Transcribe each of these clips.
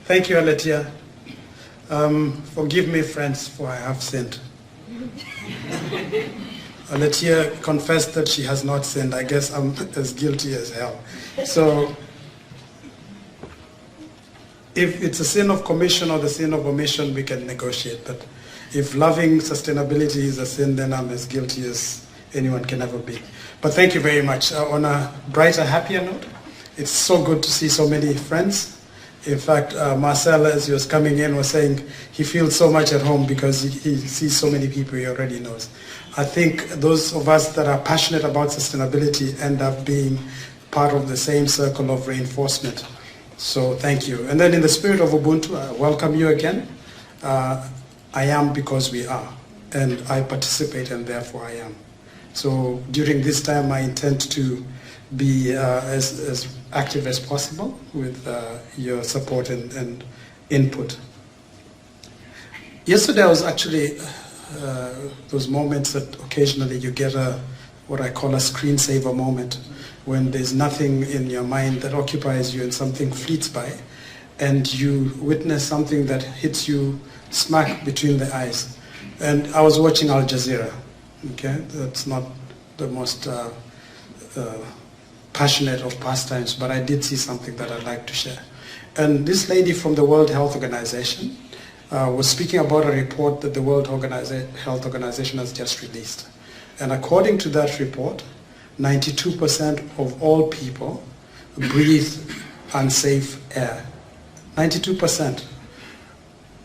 Thank you, Aletia. Forgive me, friends, for I have sinned. Aletia confessed that she has not sinned. I guess I'm as guilty as hell. So, if it's a sin of commission or the sin of omission, we can negotiate. But if loving sustainability is a sin, then I'm as guilty as anyone can ever be. But thank you very much. On a brighter, happier note, it's so good to see so many friends. In fact, Marcel, as he was coming in, was saying he feels so much at home because he sees so many people he already knows. I think those of us that are passionate about sustainability end up being part of the same circle of reinforcement. So thank you. And then in the spirit of Ubuntu, I welcome you again. I am because we are, and I participate and therefore I am. So during this time, I intend to be as active as possible with your support and input. Yesterday I was actually those moments that occasionally you get what I call a screensaver moment, when there's nothing in your mind that occupies you and something fleets by and you witness something that hits you smack between the eyes. And I was watching Al Jazeera. Okay, that's not the most passionate of pastimes, but I did see something that I'd like to share. And this lady from the World Health Organization was speaking about a report that the World Health Organization has just released. And according to that report, 92% of all people breathe unsafe air. 92%.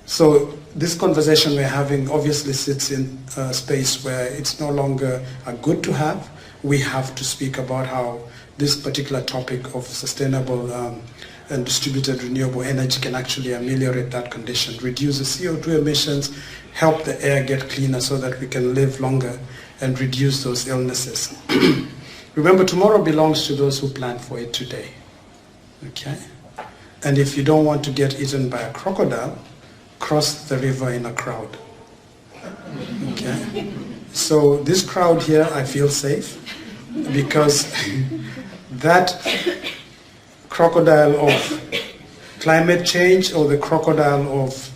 So this conversation we're having obviously sits in a space where it's no longer a good to have. We have to speak about how this particular topic of sustainable and distributed renewable energy can actually ameliorate that condition, reduce the CO2 emissions, help the air get cleaner so that we can live longer and reduce those illnesses. Remember, tomorrow belongs to those who plan for it today. Okay? And if you don't want to get eaten by a crocodile, cross the river in a crowd. Okay? So this crowd here, I feel safe because that crocodile of climate change or the crocodile of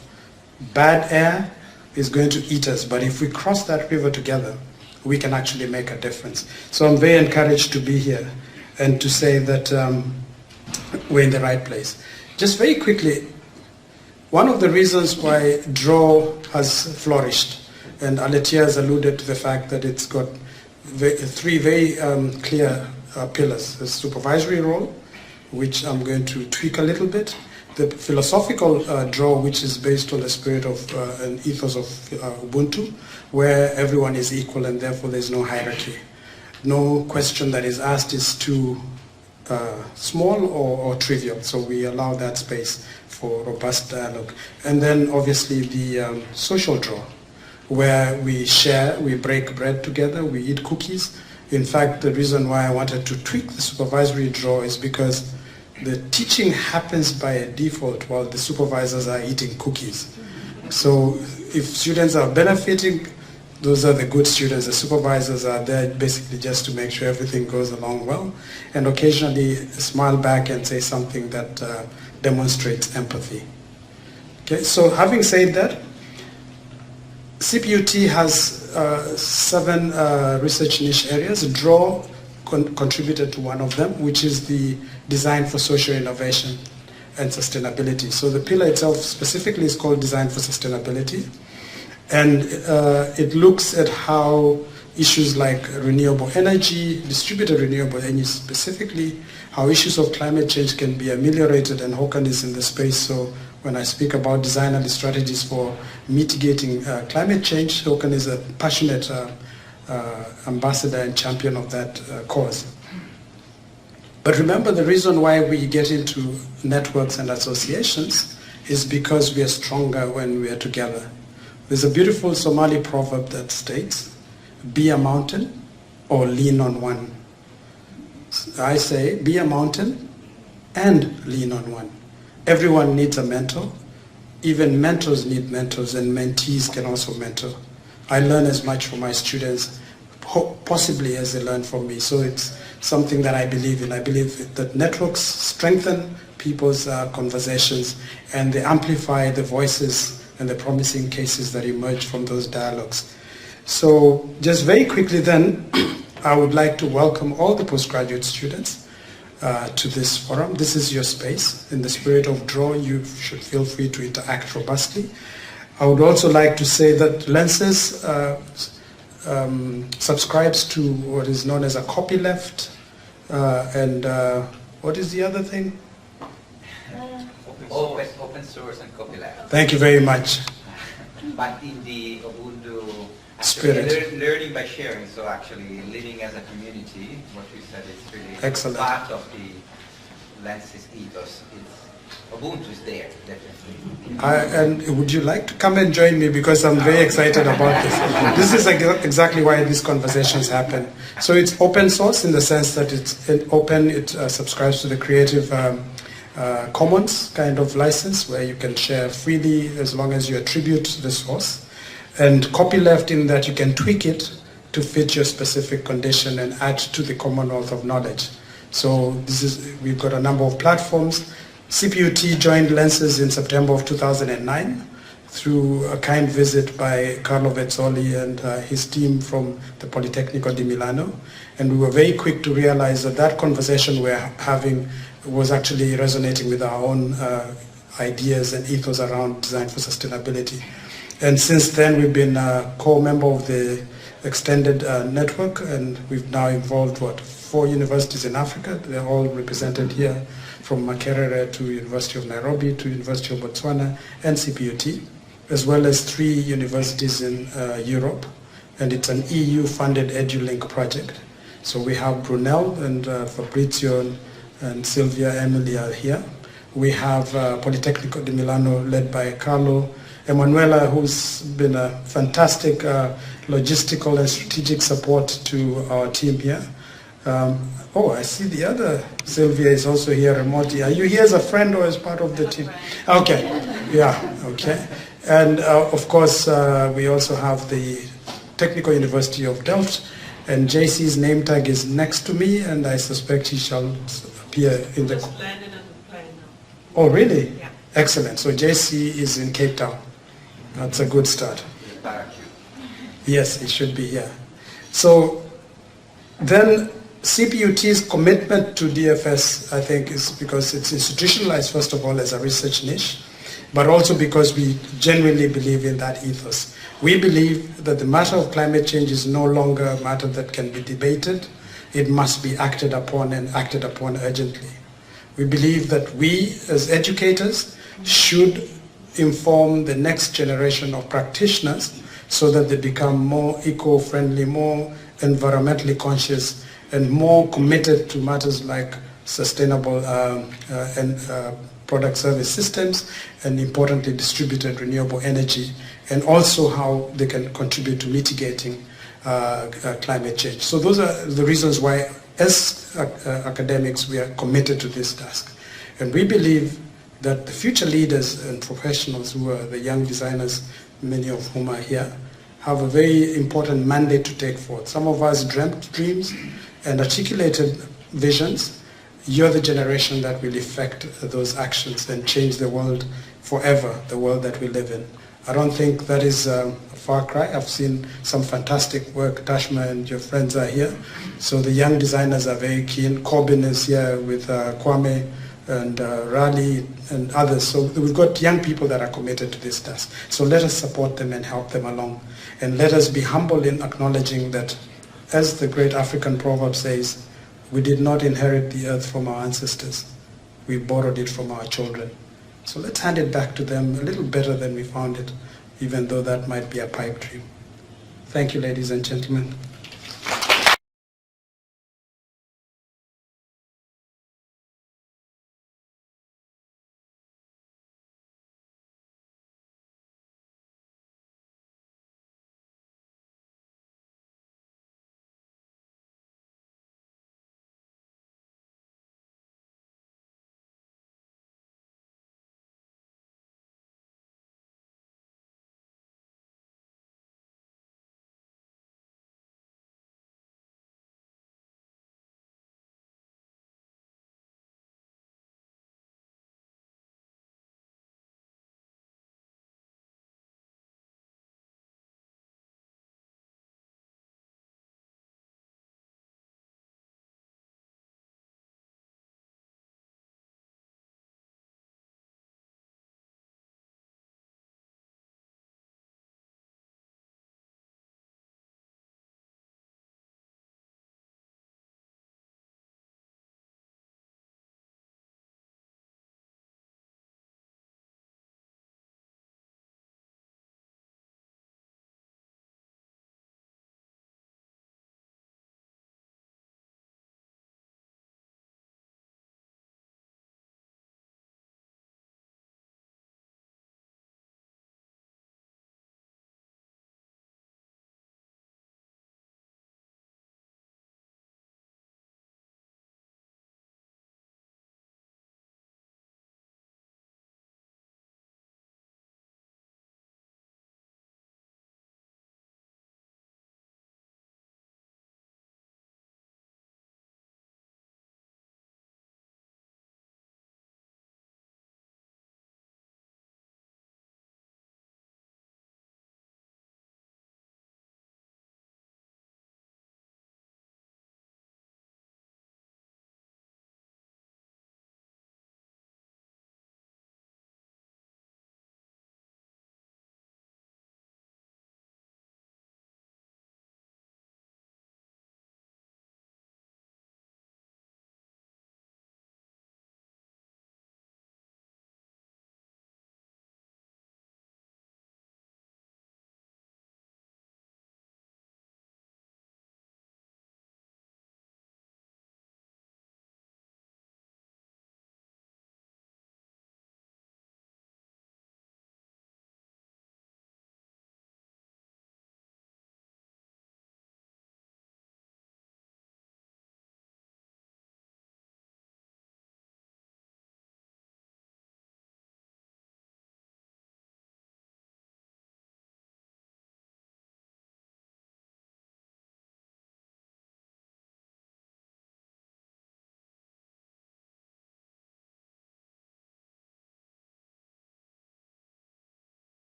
bad air is going to eat us. But if we cross that river together, we can actually make a difference. So I'm very encouraged to be here and to say that we're in the right place. Just very quickly, one of the reasons why DRAW has flourished, and Aletia has alluded to the fact that it's got three very clear pillars. The supervisory role, which I'm going to tweak a little bit. The philosophical DRAW, which is based on the spirit of an ethos of Ubuntu, where everyone is equal and therefore there's no hierarchy. No question that is asked is too small or trivial, so we allow that space for robust dialogue. And then obviously the social DRAW, where we share, we break bread together, we eat cookies. In fact, the reason why I wanted to tweak the supervisory DRAW is because the teaching happens by default while the supervisors are eating cookies. So if students are benefiting, those are the good students. The supervisors are there basically just to make sure everything goes along well, and occasionally smile back and say something that demonstrates empathy. Okay, so having said that, CPUT has 7 research niche areas. DRAW contributed to one of them, which is the design for social innovation and sustainability. So the pillar itself specifically is called Design for Sustainability. And it looks at how issues like renewable energy, distributed renewable energy specifically, how issues of climate change can be ameliorated, and Håkan is in the space. So when I speak about design and the strategies for mitigating climate change, Håkan is a passionate ambassador and champion of that cause. But remember, the reason why we get into networks and associations is because we are stronger when we are together. There's a beautiful Somali proverb that states, be a mountain or lean on one. I say, be a mountain and lean on one. Everyone needs a mentor. Even mentors need mentors, and mentees can also mentor. I learn as much from my students, possibly as they learn from me. So it's something that I believe in. I believe that networks strengthen, people's conversations, and they amplify the voices and the promising cases that emerge from those dialogues. So just very quickly then, I would like to welcome all the postgraduate students to this forum. This is your space. In the spirit of draw, you should feel free to interact robustly. I would also like to say that Lenses subscribes to what is known as a copyleft, and what is the other thing? Open source and copyleft. Thank you very much. But in the Ubuntu spirit. Learning by sharing, so actually living as a community, what we said is really excellent. Part of the Lenses ethos. Ubuntu is there, definitely. And would you like to come and join me, because I'm very excited about this. This is exactly why these conversations happen. So it's open source in the sense that it's open, it subscribes to the Creative Commons kind of license, where you can share freely as long as you attribute the source. And copyleft in that you can tweak it to fit your specific condition and add to the commonwealth of knowledge. So we've got a number of platforms. CPUT joined Lenses in September of 2009 through a kind visit by Carlo Vezzoli and his team from the Politecnico di Milano. And we were very quick to realize that that conversation we're having was actually resonating with our own ideas and ethos around design for sustainability. And since then, we've been a core member of the extended network, and we've now involved, 4 universities in Africa. They're all represented here, from Makerere to University of Nairobi to University of Botswana and CPUT, as well as 3 universities in Europe. And it's an EU-funded EduLink project. So we have Brunel and Fabrizio and Silvia Emily are here. We have Politecnico di Milano led by Carlo, Emanuela, who's been a fantastic logistical and strategic support to our team here. Oh, I see the other Sylvia is also here remotely. Are you here as a friend or as part of the team? Okay, yeah, okay. And of course, we also have the Technical University of Delft, and JC's name tag is next to me, and I suspect he shall appear in the... Just landed on the plane now. Oh, really? Yeah. Excellent. So JC is in Cape Town. That's a good start. Yes, it should be here. So then CPUT's commitment to DFS, I think, is because it's institutionalized, first of all, as a research niche, but also because we genuinely believe in that ethos. We believe that the matter of climate change is no longer a matter that can be debated. It must be acted upon, and acted upon urgently. We believe that we, as educators, should inform the next generation of practitioners so that they become more eco-friendly, more environmentally conscious, and more committed to matters like sustainable product service systems, and importantly, distributed renewable energy, and also how they can contribute to mitigating climate change. So those are the reasons why, as academics, we are committed to this task. And we believe that the future leaders and professionals who are the young designers, many of whom are here, have a very important mandate to take forth. Some of us dreamt dreams and articulated visions. You're the generation that will effect those actions and change the world forever, the world that we live in. I don't think that is a far cry. I've seen some fantastic work. Tashma and your friends are here. So the young designers are very keen. Corbin is here with Kwame and Raleigh and others. So we've got young people that are committed to this task. So let us support them and help them along. And let us be humble in acknowledging that, as the great African proverb says, we did not inherit the earth from our ancestors. We borrowed it from our children. So let's hand it back to them a little better than we found it, even though that might be a pipe dream. Thank you, ladies and gentlemen.